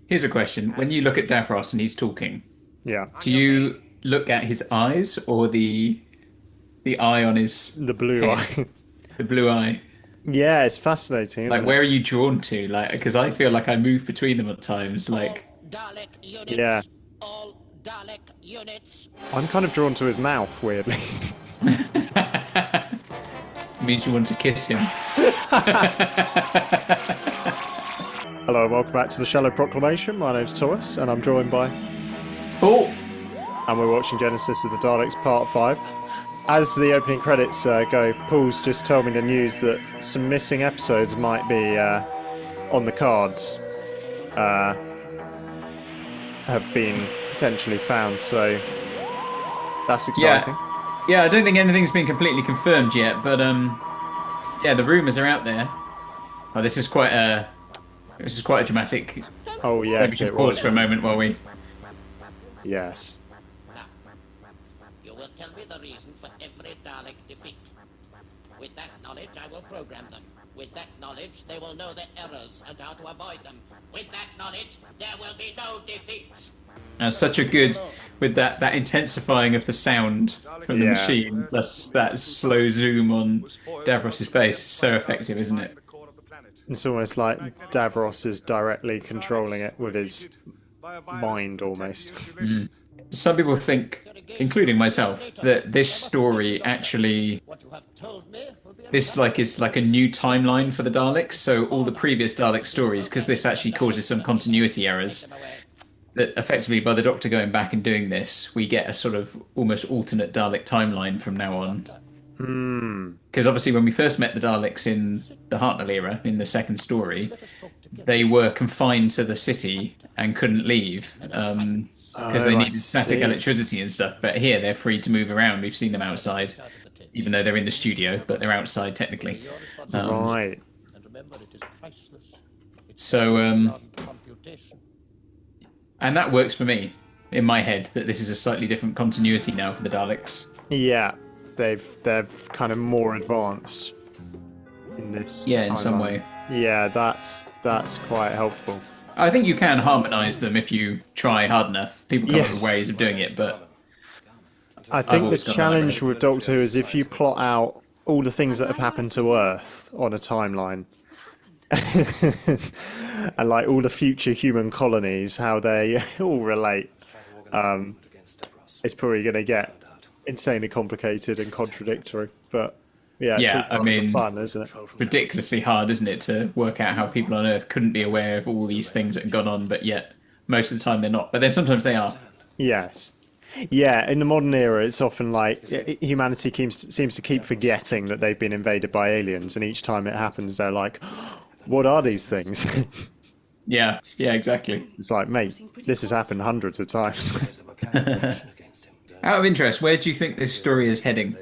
Here's a question. When you look at Davros and he's talking, Yeah, do you look at his eyes or the eye on his the blue head? eye. The blue eye. Yeah, it's fascinating, Like, isn't it? where are you drawn to? Like, because I feel like I move between them at times. All Like, Dalek Yeah, units. All Dalek units. I'm kind of drawn to his mouth, weirdly. means you want to kiss him. Hello and welcome back to the Shallow Proclamation. My name's Thomas, and I'm joined by, Oh, and we're watching Genesis of the Daleks Part 5. As the opening credits go, Paul's just told me the news that some missing episodes might be on the cards, have been potentially found, so that's exciting. yeah. I don't think anything's been completely confirmed yet, but yeah, the rumors are out there. Oh, this is quite a dramatic. Oh Maybe we yes, should it pause was. for a moment while we. Yes. Now, you will tell me the reason for every Dalek defeat. With that knowledge, I will program them. With that knowledge, they will know their errors and how to avoid them. With that knowledge, there will be no defeats. Such a good with that intensifying of the sound from the Yeah. machine, plus that slow zoom on Davros's face. It's so effective, isn't it? It's almost like Davros is directly controlling it with his mind, almost. Some people think, including myself, that this story actually What you have told me will be is like a new timeline for the Daleks. So all the previous Dalek stories, because this actually causes some continuity errors, that effectively by the Doctor going back and doing this, we get a sort of almost alternate Dalek timeline from now on. Because obviously when we first met the Daleks in the Hartnell era, in the second story, they were confined to the city and couldn't leave because they Oh, I needed static see. electricity and stuff. But here they're free to move around. We've seen them outside, even though they're in the studio, but they're outside technically. Right. and remember it is priceless. It's So, beyond computation. and that works for me in my head that this is a slightly different continuity now for the Daleks. Yeah, they've kind of more advanced in this. Yeah, in some timeline. way. Yeah, that's quite helpful. I think you can harmonise them if you try hard enough. People come up with Yes. ways of doing it, but I think the always got that challenge right. with Doctor Who is if you plot out all the things that have happened to Earth on a timeline, and like all the future human colonies, how they all relate, it's probably going to get insanely complicated and contradictory. But yeah, it's Yeah, all I part of mean- the fun, isn't it? ridiculously hard, isn't it, to work out how people on Earth couldn't be aware of all these things that have gone on, but yet most of the time they're not. But then sometimes they are. Yes. Yeah, in the modern era, it's often like humanity seems to keep forgetting that they've been invaded by aliens, and each time it happens, they're like, what are these things? Yeah, exactly. It's like, mate, this has happened hundreds of times. Out of interest, where do you think this story is heading?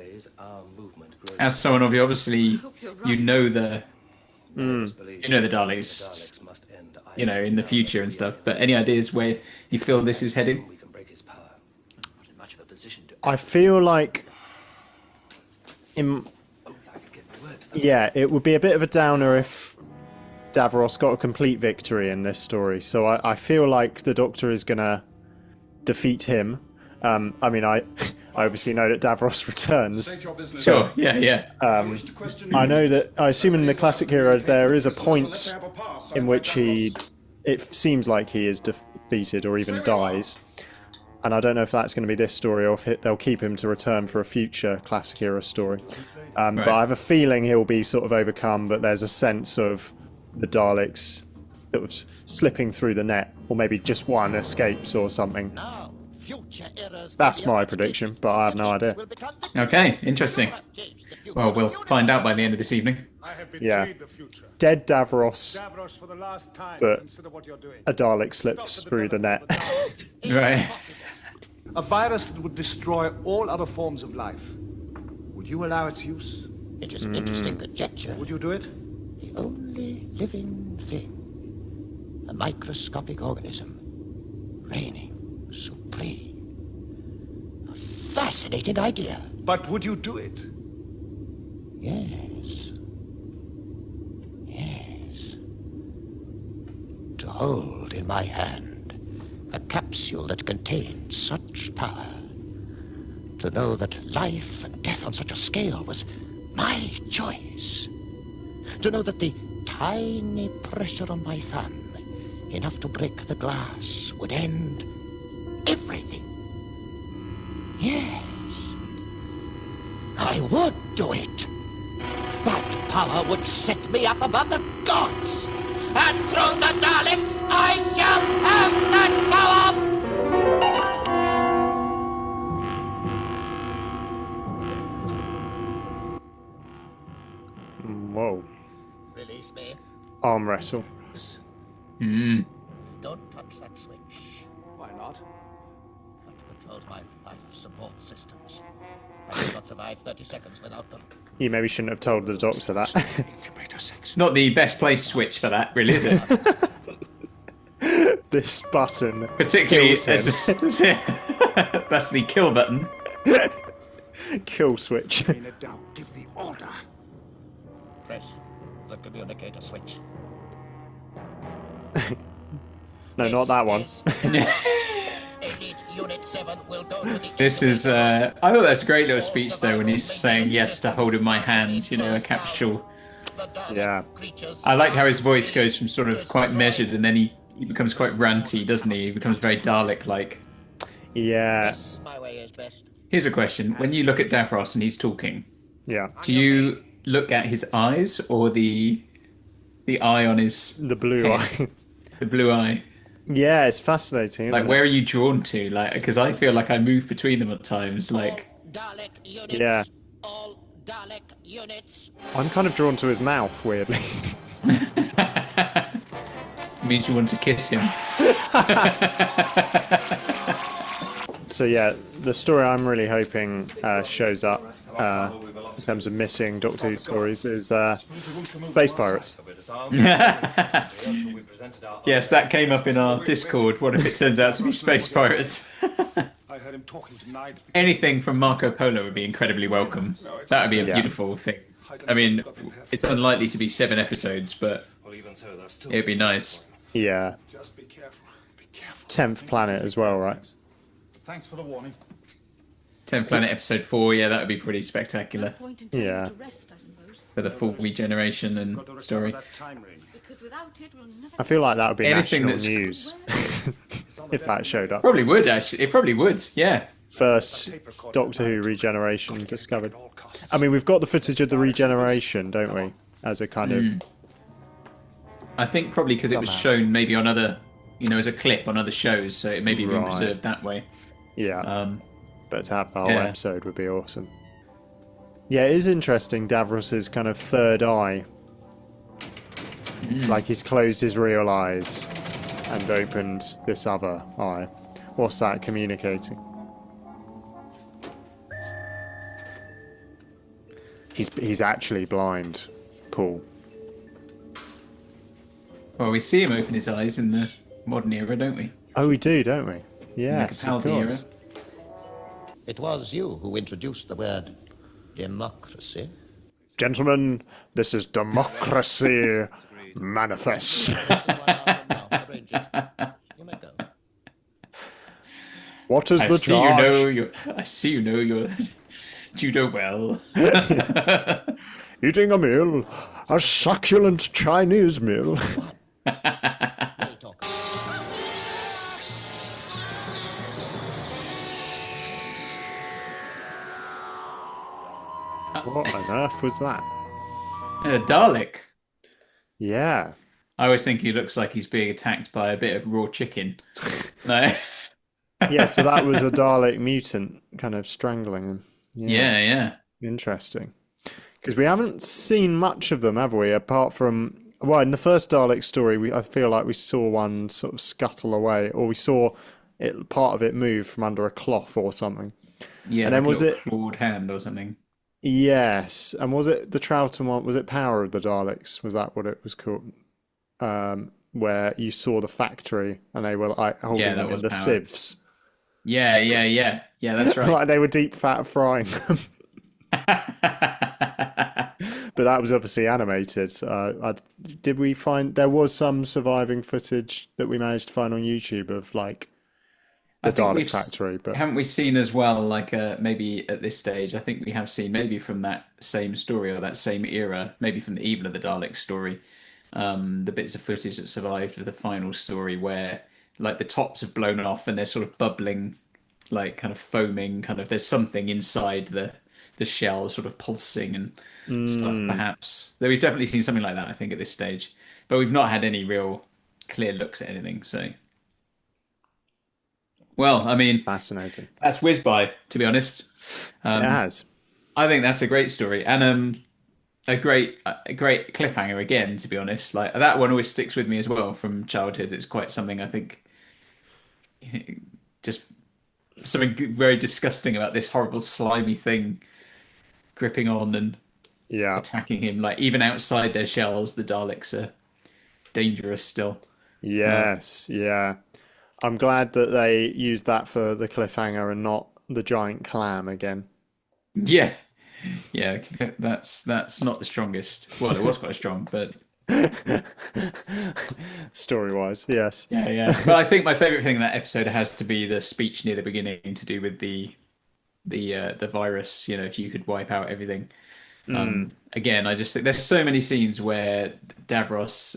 As someone of you, obviously, you know the Daleks, in the future and stuff. But any ideas where you feel this is heading? I feel like, yeah, it would be a bit of a downer if Davros got a complete victory in this story. So I feel like the Doctor is going to defeat him. I mean, I obviously know that Davros returns. Sure, yeah. I know that, I assume in the classic era there is a point in which it seems like he is defeated or even dies. And I don't know if that's going to be this story or if they'll keep him to return for a future classic era story. But I have a feeling he'll be sort of overcome, but there's a sense of the Daleks sort of slipping through the net, or maybe just one escapes or something. Now, future errors That's will be my avoided. prediction, but I have no idea. Defeats will become victories. Okay, interesting. Change the future Well, we'll of the find out by universe. the end of this evening. I have Yeah. betrayed the future. Dead Davros, Davros, for the last time, But- consider what you're doing. a Dalek slips through the net. Right. A virus that would destroy all other forms of life. Would you allow its use? It is an interesting conjecture. Would you do it? The only living thing, a microscopic organism, reigning supreme. A fascinating idea. But would you do it? Yes. Yes. To hold in my hand a capsule that contained such power. To know that life and death on such a scale was my choice. To know that the tiny pressure on my thumb, enough to break the glass, would end everything. Yes. I would do it. That power would set me up above the gods. And through the Daleks, I shall have that power! Whoa. Release me. Arm wrestle. Don't touch that switch. Why not? That controls my life support systems. I cannot survive 30 seconds without them. You maybe shouldn't have told the doctor that. Incubator section. Not the best place switch for that, really, is it? This button. Particularly, kills him. that's the kill button. Kill switch. In a doubt, give the order. Press the communicator switch. No, not that one. Elite Unit 7 will go to the This is, I thought that's a great little speech though when he's saying yes to holding my hand, you know, a capsule. Yeah. I like how his voice goes from sort of quite measured and then he becomes quite ranty, doesn't he? He becomes very Dalek-like. Yeah. Yes, my way is best. Here's a question. When you look at Davros and he's talking, Yeah. do you look at his eyes or the eye on his The blue head? eye. The blue eye? Yeah, it's fascinating. Like, Isn't where are you drawn to? Like, because I feel like I move between them at times. Like, Dalek units. Yeah. All Dalek units. I'm kind of drawn to his mouth, weirdly. means you want to kiss him. So yeah, the story I'm really hoping shows up in terms of missing Doctor Who stories is Space Pirates. Yes, that came up in our Discord. What if it turns out to be Space Pirates? I heard him talking tonight. Anything from Marco Polo would be incredibly welcome. That would be a beautiful thing. I mean, it's unlikely to be 7 episodes, but it'd be nice. Yeah. Just be careful. Be careful. 10th planet as well, right? Thanks for the warning. 10th Planet episode 4, yeah, that would be pretty spectacular Yeah. for the full regeneration and story. I feel like that would be Anything national that's- news if that showed up. Probably would, actually. It probably would, yeah. First Doctor Who regeneration discovered. I mean, we've got the footage of the regeneration, don't we? As a kind of... I think probably because it was shown maybe on other, you know, as a clip on other shows, so it maybe been Right. preserved that way. Yeah. But to have the whole Yeah. episode would be awesome. Yeah, it is interesting, Davros's kind of third eye. It's like he's closed his real eyes and opened this other eye. What's that communicating? He's actually blind, Paul. Well, we see him open his eyes in the modern era, don't we? Oh, we do, don't we? Yes, of Capaldi course. era. It was you who introduced the word democracy. Gentlemen, this is Democracy Manifest. Arrange it. You may go. What is I the see charge? I see you know your judo well. Eating a meal, a succulent Chinese meal. May talk. What on earth was that? Dalek. Yeah. I always think he looks like he's being attacked by a bit of raw chicken. No. Yeah, so that was a Dalek mutant kind of strangling him. Yeah, yeah. Interesting. Because we haven't seen much of them, have we? Apart from, well, in the first Dalek story, I feel like we saw one sort of scuttle away, or we saw part of it move from under a cloth or something. Yeah, And then like a was little it- clawed hand or something? Yes. And was it the Troughton one? Was it Power of the Daleks? Was that what it was called? Where you saw the factory and they were like holding Yeah, that them in was the Power. sieves. Yeah, yeah, yeah. Yeah, that's right. Like they were deep fat frying them. but that was obviously animated. Did we find there was some surviving footage that we managed to find on YouTube of like I the think Dalek factory? But haven't we seen as well, like maybe at this stage, I think we have seen maybe from that same story or that same era, maybe from the Evil of the Daleks story, the bits of footage that survived of the final story where like the tops have blown off and they're sort of bubbling, like kind of foaming, kind of there's something inside the shell sort of pulsing and stuff, mm, perhaps. Though we've definitely seen something like that, I think, at this stage. But we've not had any real clear looks at anything, so well, I mean, fascinating. that's whizzed by, to be honest. It has. I think that's a great story and a great cliffhanger again. To be honest, like that one always sticks with me as well from childhood. It's quite something I think, just something very disgusting about this horrible slimy thing gripping on and Yeah. attacking him. Like even outside their shells, the Daleks are dangerous still. Yes. Yeah. I'm glad that they used that for the cliffhanger and not the giant clam again. Yeah, yeah, that's not the strongest. Well, it was quite strong, but Story wise, yes. yeah, yeah. But I think my favorite thing in that episode has to be the speech near the beginning to do with the virus. You know, if you could wipe out everything. Again, I just think there's so many scenes where Davros,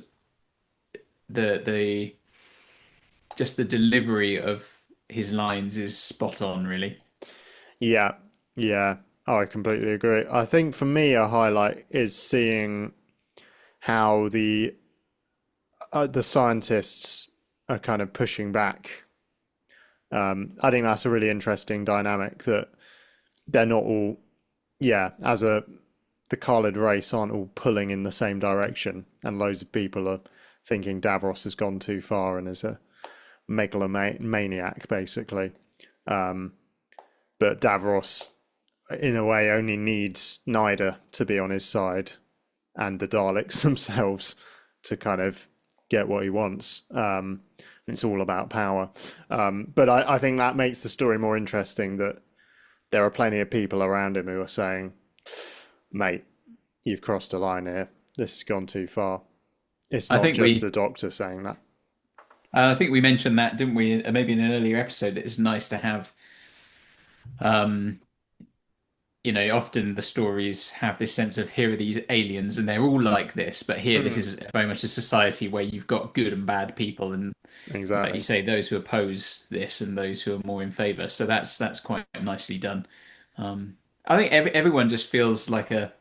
the just the delivery of his lines is spot on, really. Yeah. Yeah. Oh, I completely agree. I think for me, a highlight is seeing how the scientists are kind of pushing back. I think that's a really interesting dynamic that they're not all, yeah, the Khalid race aren't all pulling in the same direction, and loads of people are thinking Davros has gone too far and is a megalomaniac, basically. But Davros, in a way, only needs Nyder to be on his side and the Daleks themselves to kind of get what he wants. It's all about power. But I think that makes the story more interesting, that there are plenty of people around him who are saying, mate, you've crossed a line here. This has gone too far. It's I not think just we the Doctor saying that. I think we mentioned that, didn't we? Maybe in an earlier episode, it's nice to have, um, often the stories have this sense of here are these aliens and they're all like this, but here this is very much a society where you've got good and bad people, and like you Exactly. say, those who oppose this and those who are more in favor. So that's quite nicely done. I think everyone just feels like a.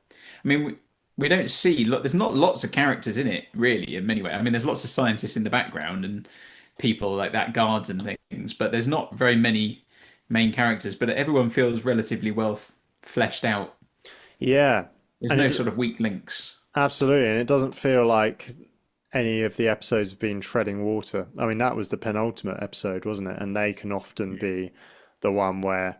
I mean, we don't see. Look, there's not lots of characters in it, really, in many ways. I mean, there's lots of scientists in the background and people like that, guards and things, but there's not very many main characters. But everyone feels relatively well fleshed out. Yeah. There's And no it, sort of weak links. absolutely. And it doesn't feel like any of the episodes have been treading water. I mean, that was the penultimate episode, wasn't it? And they can often be the one where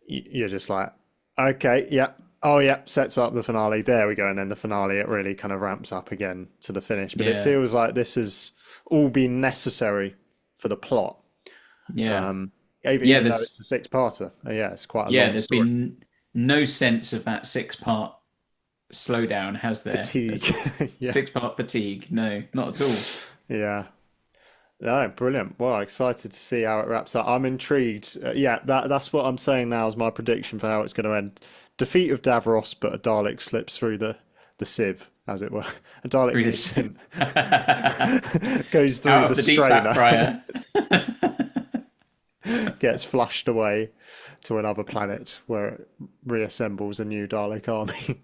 you're just like, okay, yeah, oh yeah, sets up the finale. There we go, and then the finale it really kind of ramps up again to the finish. But it Yeah, feels like this has all been necessary for the plot. yeah, Um, yeah. even though it's a six-parter, yeah, it's quite a Yeah. long There's story. been no sense of that six-part slowdown, has there? Fatigue, yeah, Six-part fatigue? No, not at all. yeah. No, brilliant. Well, excited to see how it wraps up. I'm intrigued. Yeah, that's what I'm saying now is my prediction for how it's going to end. Defeat of Davros, but a Dalek slips through the sieve, as it were. A Dalek Through mutant this goes through out the of the deep fat strainer, fryer. gets flushed away to another planet where it reassembles a new Dalek army.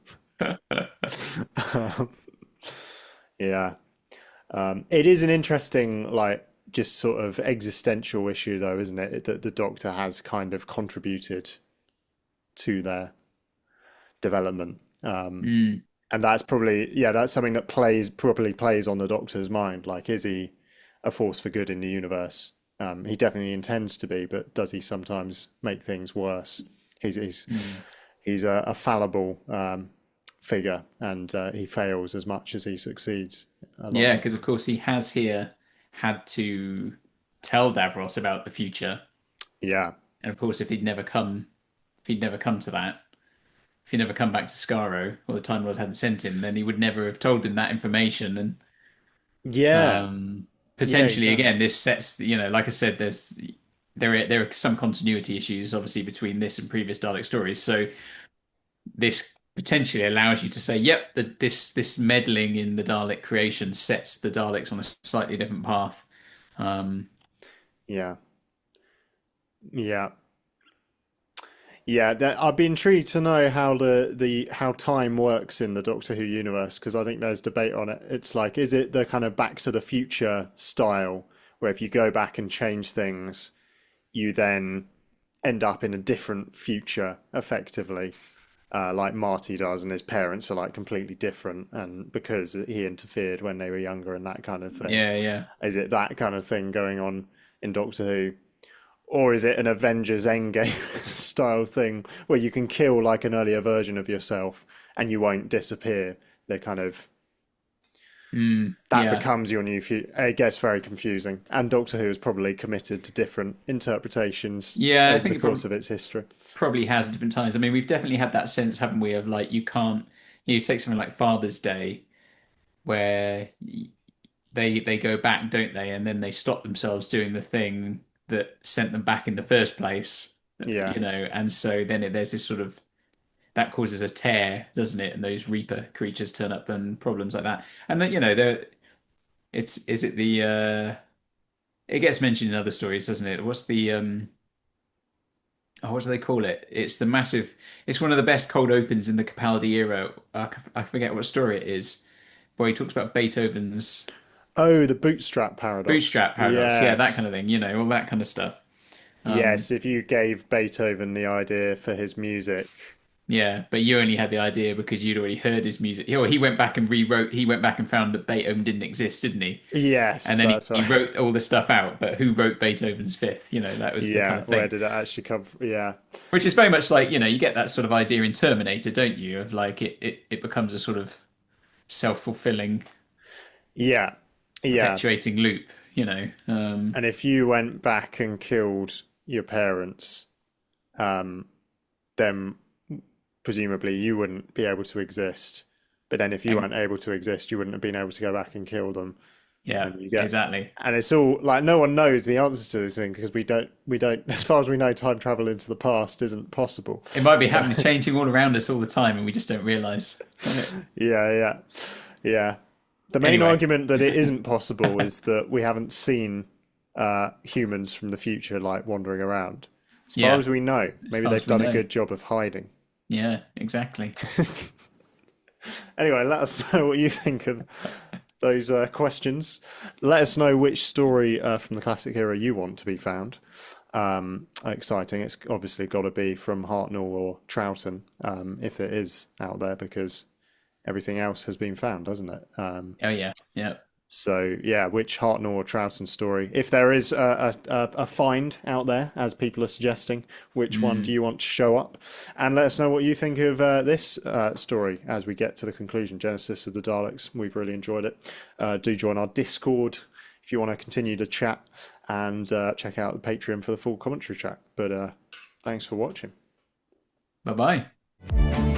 Yeah. It is an interesting, like, just sort of existential issue, though, isn't it? That the Doctor has kind of contributed to their development. Mm, And that's probably, yeah, that's something that probably plays on the Doctor's mind. Like, is he a force for good in the universe? He definitely intends to be, but does he sometimes make things worse? He's a fallible figure, and he fails as much as he succeeds a lot. yeah, because of course he has here had to tell Davros about the future, Yeah, and of course if he'd never come to that, if he never come back to Skaro, or the Time Lord hadn't sent him, then he would never have told him that information. And Yeah, yeah, potentially, exactly. again, this sets, like I said, there are some continuity issues, obviously, between this and previous Dalek stories. So this potentially allows you to say, yep, this meddling in the Dalek creation sets the Daleks on a slightly different path. Um, Yeah, yeah. Yeah, I'd be intrigued to know how the how time works in the Doctor Who universe, because I think there's debate on it. It's like, is it the kind of Back to the Future style, where if you go back and change things, you then end up in a different future, effectively, like Marty does, and his parents are like completely different, and because he interfered when they were younger and that kind of thing. yeah, yeah. Is it that kind of thing going on in Doctor Who? Or is it an Avengers Endgame style thing where you can kill like an earlier version of yourself and you won't disappear? They're kind of that Yeah. becomes your new future. It gets very confusing, and Doctor Who is probably committed to different interpretations Yeah, I over think the it course of its history. probably has at different times. I mean, we've definitely had that sense, haven't we, of like you can't you take something like Father's Day where they go back, don't they? And then they stop themselves doing the thing that sent them back in the first place, Yes. and so then there's this sort of that causes a tear, doesn't it? And those Reaper creatures turn up and problems like that. And then, it's is it the it gets mentioned in other stories, doesn't it? What's the oh, what do they call it? It's the massive. It's one of the best cold opens in the Capaldi era. I forget what story it is, where he talks about Beethoven's Oh, the bootstrap paradox. bootstrap paradox. Yeah, that kind Yes. of thing. All that kind of stuff. Yes, if you gave Beethoven the idea for his music. Yeah, but you only had the idea because you'd already heard his music. He went back and rewrote. He went back and found that Beethoven didn't exist, didn't he? Yes, And then that's he right. wrote all the stuff out. But who wrote Beethoven's Fifth? That was the kind Yeah, of where thing. did it actually come from? Yeah. Which is very much like, you get that sort of idea in Terminator, don't you? Of like it becomes a sort of self-fulfilling, Yeah. Yeah. perpetuating loop, you know. And if you went back and killed your parents, then presumably you wouldn't be able to exist. But then if you And weren't able to exist, you wouldn't have been able to go back and kill them. yeah, And you get, exactly. and it's all like no one knows the answers to this thing because we don't, as far as we know, time travel into the past isn't possible. It might be happening, changing all around us all the time, and we just don't realize. Yeah, yeah, yeah. The main Anyway, argument that it isn't possible is that we haven't seen humans from the future like wandering around. As far yeah, as we know, as maybe far they've as we done a know. good job of hiding. Yeah, exactly. Anyway, let us know what you think of those questions. Let us know which story from the classic era you want to be found. Exciting. It's obviously got to be from Hartnell or Troughton, if it is out there, because everything else has been found, hasn't it? Oh yeah, yeah. So yeah, which Hartnell or Troughton story? If there is a find out there, as people are suggesting, which one do you want to show up? And let us know what you think of this story as we get to the conclusion. Genesis of the Daleks. We've really enjoyed it. Do join our Discord if you want to continue to chat, and check out the Patreon for the full commentary chat. But thanks for watching. Bye bye.